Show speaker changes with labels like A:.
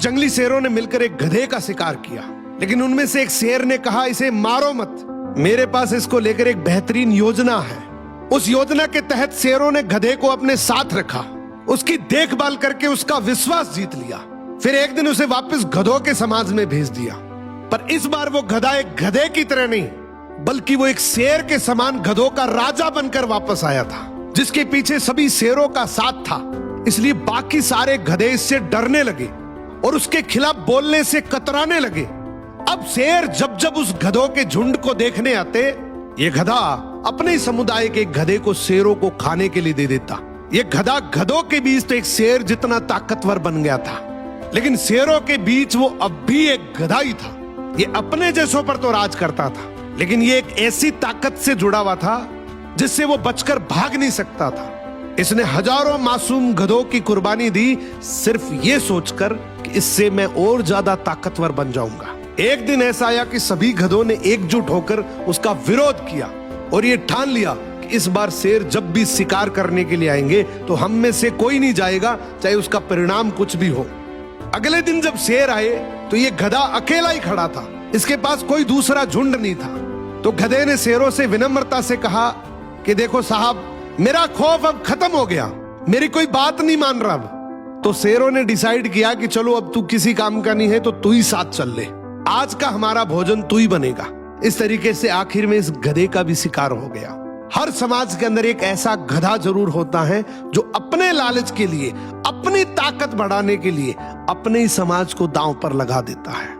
A: जंगली शेरों ने मिलकर एक गधे का शिकार किया, लेकिन उनमें से एक शेर ने कहा, इसे मारो मत, मेरे पास इसको लेकर एक बेहतरीन योजना है। उस योजना के तहत शेरों ने गधे को अपने साथ रखा, उसकी देखभाल करके उसका विश्वास जीत लिया। फिर एक दिन उसे वापस गधों के समाज में भेज दिया, पर इस बार वो गधा एक गधे की तरह नहीं, बल्कि वो एक शेर के समान गधों का राजा बनकर वापस आया था, जिसके पीछे सभी शेरों का साथ था। इसलिए बाकी सारे गधे इससे डरने लगे और उसके खिलाफ बोलने से कतराने लगे। अब शेर जब जब उस गधों के झुंड को देखने आते, ये गधा अपने ही समुदाय के गधे को शेरों को खाने के लिए दे देता। ये गधा गधों के बीच तो एक शेर जितना ताकतवर बन गया था, लेकिन शेरों के बीच वो अब भी एक गधा ही था। ये अपने जैसों पर तो राज करता था, लेकिन ये एक ऐसी ताकत से जुड़ा हुआ था जिससे वो बचकर भाग नहीं सकता था। इसने हजारों मासूम गधों की कुर्बानी दी, सिर्फ ये सोचकर कि इससे मैं और ज्यादा ताकतवर बन जाऊंगा। एक दिन ऐसा आया कि सभी गधों ने एकजुट होकर उसका विरोध किया और ये ठान लिया कि इस बार शेर जब भी शिकार करने के लिए आएंगे तो हम में से कोई नहीं जाएगा, चाहे उसका परिणाम कुछ भी हो। अगले दिन जब शेर आए तो ये गधा अकेला ही खड़ा था, इसके पास कोई दूसरा झुंड नहीं था। तो गधे ने शेरों से विनम्रता से कहा कि देखो साहब, मेरा खौफ अब खत्म हो गया, मेरी कोई बात नहीं मान रहा अब। तो शेरों ने डिसाइड किया कि चलो अब तू किसी काम का नहीं है तो तू ही साथ चल ले, आज का हमारा भोजन तू ही बनेगा। इस तरीके से आखिर में इस गधे का भी शिकार हो गया। हर समाज के अंदर एक ऐसा गधा जरूर होता है जो अपने लालच के लिए, अपनी ताकत बढ़ाने के लिए अपने ही समाज को दांव पर लगा देता है।